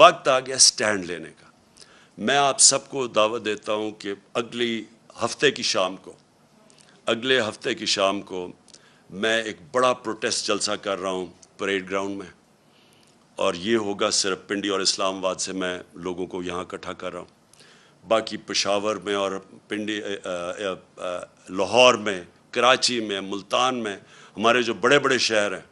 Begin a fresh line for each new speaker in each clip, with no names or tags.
وقت آ گیا سٹینڈ لینے کا۔ میں آپ سب کو دعوت دیتا ہوں کہ اگلے ہفتے کی شام کو میں ایک بڑا پروٹیسٹ جلسہ کر رہا ہوں پریڈ گراؤنڈ میں، اور یہ ہوگا صرف پنڈی اور اسلام آباد سے میں لوگوں کو یہاں اکٹھا کر رہا ہوں۔ باقی پشاور میں اور پنڈی لاہور میں، کراچی میں، ملتان میں، ہمارے جو بڑے بڑے شہر ہیں،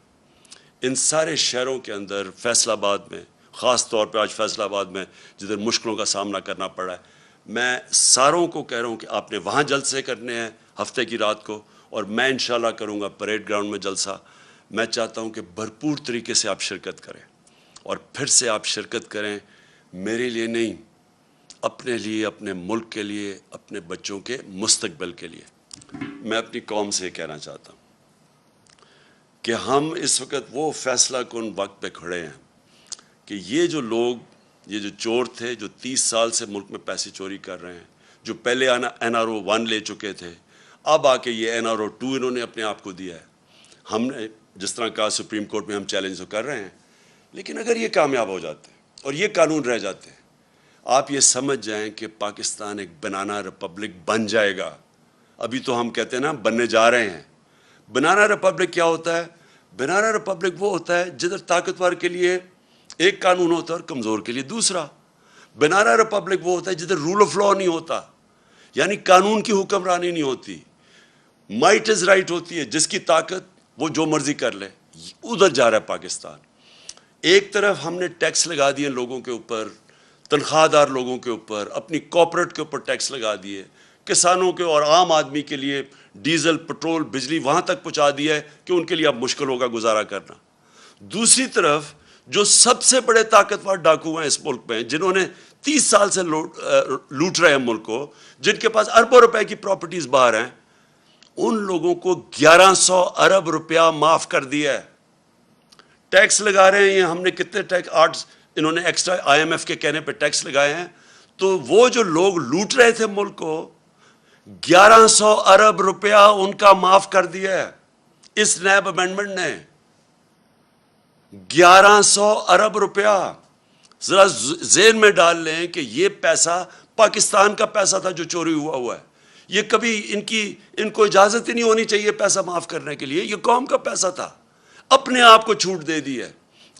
ان سارے شہروں کے اندر، فیصل آباد میں خاص طور پہ، آج فیصل آباد میں جدھر مشکلوں کا سامنا کرنا پڑا ہے، میں ساروں کو کہہ رہا ہوں کہ آپ نے وہاں جلسے کرنے ہیں ہفتے کی رات کو، اور میں انشاءاللہ کروں گا پریڈ گراؤنڈ میں جلسہ۔ میں چاہتا ہوں کہ بھرپور طریقے سے آپ شرکت کریں، اور پھر سے آپ شرکت کریں، میرے لیے نہیں، اپنے لیے، اپنے ملک کے لیے، اپنے بچوں کے مستقبل کے لیے۔ میں اپنی قوم سے کہنا چاہتا ہوں کہ ہم اس وقت وہ فیصلہ کن وقت پہ کھڑے ہیں کہ یہ جو لوگ، یہ جو چور تھے جو 30 سال سے ملک میں پیسے چوری کر رہے ہیں، جو پہلے NRO 1 لے چکے تھے، اب آ کے یہ NRO 2 انہوں نے اپنے آپ کو دیا ہے۔ ہم نے جس طرح کہا سپریم کورٹ میں ہم چیلنج تو کر رہے ہیں، لیکن اگر یہ کامیاب ہو جاتے ہیں اور یہ قانون رہ جاتے ہیں، آپ یہ سمجھ جائیں کہ پاکستان ایک بنانا ریپبلک بن جائے گا۔ ابھی تو ہم کہتے ہیں نا بننے جا رہے ہیں۔ بنانا ریپبلک کیا ہوتا ہے؟ بنانا ریپبلک وہ ہوتا ہے جدھر طاقتور کے لیے ایک قانون ہوتا ہے اور کمزور کے لیے دوسرا۔ بنانا ریپبلک وہ ہوتا ہے جدھر رول آف لا نہیں ہوتا، یعنی قانون کی حکمرانی نہیں ہوتی، مائٹ از رائٹ ہوتی ہے، جس کی طاقت وہ جو مرضی کر لے۔ ادھر جا رہا ہے پاکستان۔ ایک طرف ہم نے ٹیکس لگا دیے لوگوں کے اوپر، تنخواہ دار لوگوں کے اوپر، اپنی کارپوریٹ کے اوپر ٹیکس لگا دیے، کسانوں کے اور عام آدمی کے لیے ڈیزل، پٹرول، بجلی وہاں تک پہنچا دیا ہے کہ ان کے لیے اب مشکل ہوگا گزارا کرنا۔ دوسری طرف جو سب سے بڑے طاقتور ڈاکو ہیں اس ملک میں، جنہوں نے 30 سال سے لوٹ رہے ہیں ملک کو، جن کے پاس اربوں روپے کی پراپرٹیز باہر ہیں، ان لوگوں کو 1100 ارب روپیہ معاف کر دیا ہے۔ ٹیکس لگا رہے ہیں، ہم نے کتنے ٹیکس، 8 انہوں نے ایکسٹرا IMF کے کہنے پہ ٹیکس لگائے ہیں، تو وہ جو لوگ لوٹ رہے تھے ملک کو، 1100 ارب روپیہ ان کا معاف کر دیا ہے اس نیب امینڈمنٹ نے۔ 1100 ارب روپیہ ذرا ذہن میں ڈال لیں کہ یہ پیسہ پاکستان کا پیسہ تھا جو چوری ہوا ہے۔ یہ کبھی ان کو اجازت ہی نہیں ہونی چاہیے پیسہ معاف کرنے کے لیے، یہ قوم کا پیسہ تھا۔ اپنے آپ کو چھوٹ دے دی ہے،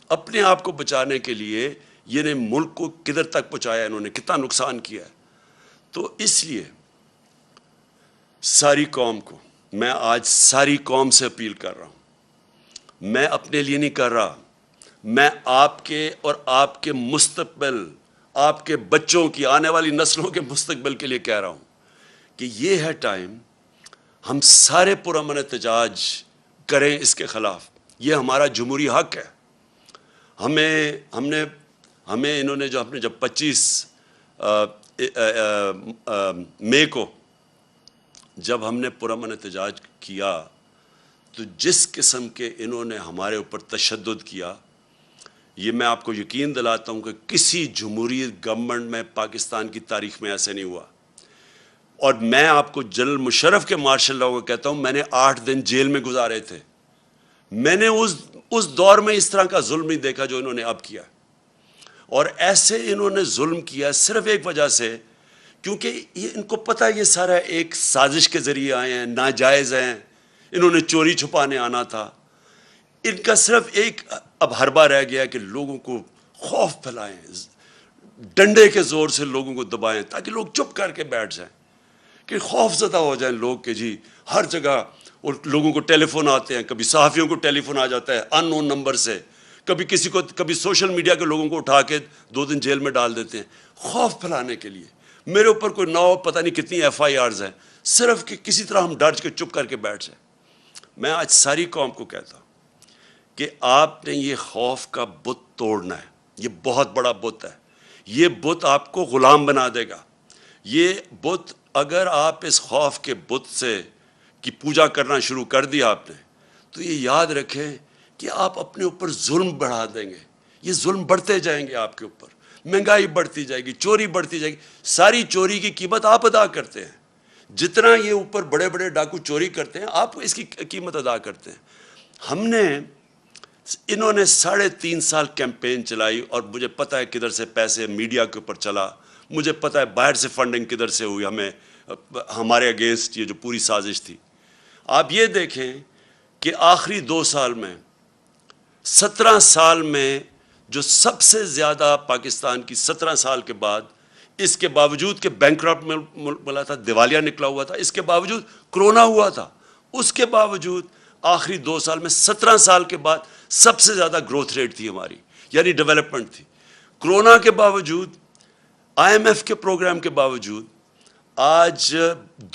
اپنے آپ کو بچانے کے لیے یہ نے ملک کو کدھر تک پہنچایا، انہوں نے کتنا نقصان کیا ہے۔ تو اس لیے ساری قوم کو، میں آج ساری قوم سے اپیل کر رہا ہوں، میں اپنے لیے نہیں کر رہا، میں آپ کے اور آپ کے مستقبل، آپ کے بچوں کی، آنے والی نسلوں کے مستقبل کے لیے کہہ رہا ہوں کہ یہ ہے ٹائم، ہم سارے پرامن احتجاج کریں اس کے خلاف۔ یہ ہمارا جمہوری حق ہے۔ ہمیں انہوں نے جب 25 مئی کو جب ہم نے پرامن احتجاج کیا، تو جس قسم کے انہوں نے ہمارے اوپر تشدد کیا، یہ میں آپ کو یقین دلاتا ہوں کہ کسی جمہوریت گورنمنٹ میں پاکستان کی تاریخ میں ایسے نہیں ہوا۔ اور میں آپ کو جنرل مشرف کے مارشل لاء کو کہتا ہوں، میں نے 8 دن جیل میں گزارے تھے، میں نے اس دور میں اس طرح کا ظلم نہیں دیکھا جو انہوں نے اب کیا۔ اور ایسے انہوں نے ظلم کیا صرف ایک وجہ سے، کیونکہ ان کو پتہ یہ سارا ایک سازش کے ذریعے آئے ہیں، ناجائز ہیں، انہوں نے چوری چھپانے آنا تھا۔ ان کا صرف ایک اب حربہ رہ گیا کہ لوگوں کو خوف پھیلائیں، ڈنڈے کے زور سے لوگوں کو دبائیں تاکہ لوگ چپ کر کے بیٹھ جائیں، کہ خوف زدہ ہو جائیں لوگ کہ جی ہر جگہ، اور لوگوں کو ٹیلی فون آتے ہیں، کبھی صحافیوں کو ٹیلی فون آ جاتا ہے ان نون نمبر سے، کبھی سوشل میڈیا کے لوگوں کو اٹھا کے 2 دن جیل میں ڈال دیتے ہیں، خوف پھیلانے کے لیے۔ میرے اوپر کوئی 9 پتہ نہیں کتنی FIRs ہیں، صرف کہ کسی طرح ہم ڈر کے چپ کر کے بیٹھ جائیں۔ میں آج ساری قوم کو کہتا ہوں کہ آپ نے یہ خوف کا بت توڑنا ہے، یہ بہت بڑا بت ہے، یہ بت آپ کو غلام بنا دے گا۔ یہ بت، اگر آپ اس خوف کے بت سے کی پوجا کرنا شروع کر دیا آپ نے، تو یہ یاد رکھیں کہ آپ اپنے اوپر ظلم بڑھا دیں گے، یہ ظلم بڑھتے جائیں گے آپ کے اوپر، مہنگائی بڑھتی جائے گی، چوری بڑھتی جائے گی، ساری چوری کی قیمت آپ ادا کرتے ہیں۔ جتنا یہ اوپر بڑے بڑے ڈاکو چوری کرتے ہیں، آپ اس کی قیمت ادا کرتے ہیں۔ ہم نے انہوں نے 3.5 سال کیمپین چلائی اور مجھے پتہ ہے کدھر سے پیسے میڈیا کے اوپر چلا، مجھے پتہ ہے باہر سے فنڈنگ کدھر سے ہوئی ہمارے اگینسٹ یہ جو پوری سازش تھی۔ آپ یہ دیکھیں کہ آخری 2 سال میں 17 سال میں جو سب سے زیادہ پاکستان کی 17 سال کے بعد، اس کے باوجود کہ بینکرپٹ ملا تھا، دیوالیہ نکلا ہوا تھا، اس کے باوجود کرونا ہوا تھا، اس کے باوجود آخری 2 سال میں 17 سال کے بعد سب سے زیادہ گروتھ ریٹ تھی ہماری، یعنی ڈیولپمنٹ تھی۔ کرونا کے باوجود، آئی ایم ایف کے پروگرام کے باوجود، آج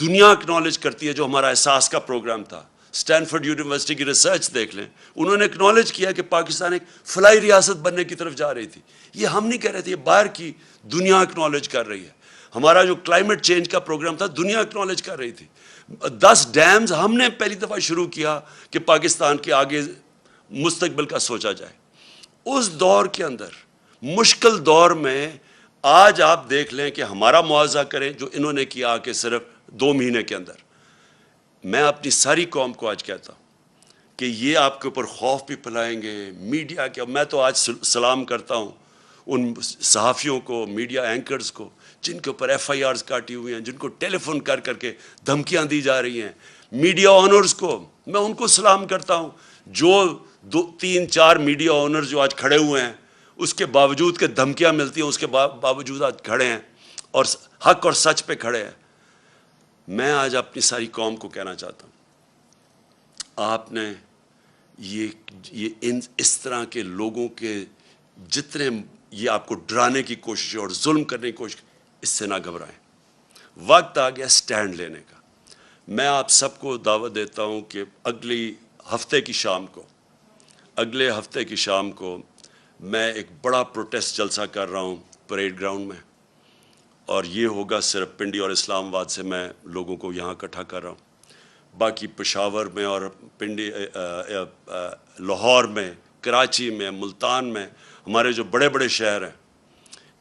دنیا اکنالج کرتی ہے جو ہمارا احساس کا پروگرام تھا۔ اسٹینفورڈ یونیورسٹی کی ریسرچ دیکھ لیں، انہوں نے اکنالج کیا کہ پاکستان ایک فلائی ریاست بننے کی طرف جا رہی تھی۔ یہ ہم نہیں کہہ رہے تھے، یہ باہر کی دنیا اکنالج کر رہی ہے۔ ہمارا جو کلائمیٹ چینج کا پروگرام تھا، دنیا اکنالج کر رہی تھی۔ 10 ڈیمز ہم نے پہلی دفعہ شروع کیا کہ پاکستان کے آگے مستقبل کا سوچا جائے۔ اس دور کے اندر، مشکل دور میں، آج آپ دیکھ لیں کہ ہمارا معاوضہ کریں جو انہوں نے کیا کہ صرف 2 مہینے کے اندر۔ میں اپنی ساری قوم کو آج کہتا ہوں کہ یہ آپ کے اوپر خوف بھی پھیلائیں گے، میڈیا کے۔ میں تو آج سلام کرتا ہوں ان صحافیوں کو، میڈیا اینکرز کو، جن کے اوپر ایف آئی آرز کاٹی ہوئی ہیں، جن کو ٹیلی فون کر کر کے دھمکیاں دی جا رہی ہیں، میڈیا آنرز کو میں ان کو سلام کرتا ہوں، جو 2-3-4 میڈیا آنرز جو آج کھڑے ہوئے ہیں، اس کے باوجود کہ دھمکیاں ملتی ہیں، اس کے باوجود آج کھڑے ہیں اور حق اور سچ پہ کھڑے ہیں۔ میں آج اپنی ساری قوم کو کہنا چاہتا ہوں، آپ نے اس طرح کے لوگوں کے جتنے یہ آپ کو ڈرانے کی کوشش اور ظلم کرنے کی کوشش، اس سے نہ گھبرائیں۔ وقت آ گیا سٹینڈ لینے کا۔ میں آپ سب کو دعوت دیتا ہوں کہ اگلے ہفتے کی شام کو میں ایک بڑا پروٹیسٹ جلسہ کر رہا ہوں پریڈ گراؤنڈ میں، اور یہ ہوگا صرف پنڈی اور اسلام آباد سے میں لوگوں کو یہاں اکٹھا کر رہا ہوں۔ باقی پشاور میں اور پنڈی، لاہور میں، کراچی میں، ملتان میں، ہمارے جو بڑے بڑے شہر ہیں،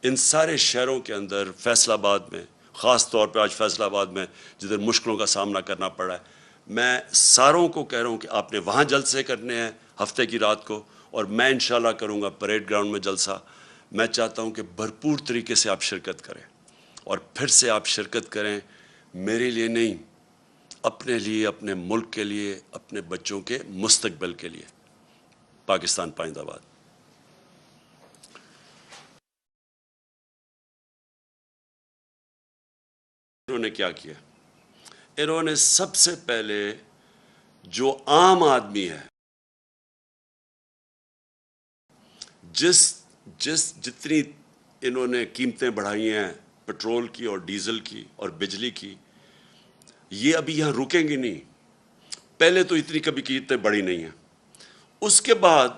ان سارے شہروں کے اندر، فیصل آباد میں خاص طور پہ، آج فیصل آباد میں جدھر مشکلوں کا سامنا کرنا پڑا ہے، میں ساروں کو کہہ رہا ہوں کہ آپ نے وہاں جلسے کرنے ہیں ہفتے کی رات کو، اور میں انشاءاللہ کروں گا پریڈ گراؤنڈ میں جلسہ۔ میں چاہتا ہوں کہ بھرپور طریقے سے آپ شرکت کریں، اور پھر سے آپ شرکت کریں، میرے لیے نہیں، اپنے لیے، اپنے ملک کے لیے، اپنے بچوں کے مستقبل کے لیے۔ پاکستان پائندہ باد۔ انہوں نے کیا کیا؟ انہوں نے سب سے پہلے جو عام آدمی ہے، جتنی انہوں نے قیمتیں بڑھائی ہیں پٹرول کی اور ڈیزل کی اور بجلی کی، یہ ابھی یہاں رکیں گی نہیں۔ پہلے تو اتنی کبھی قیمتیں بڑھی نہیں ہیں۔ اس کے بعد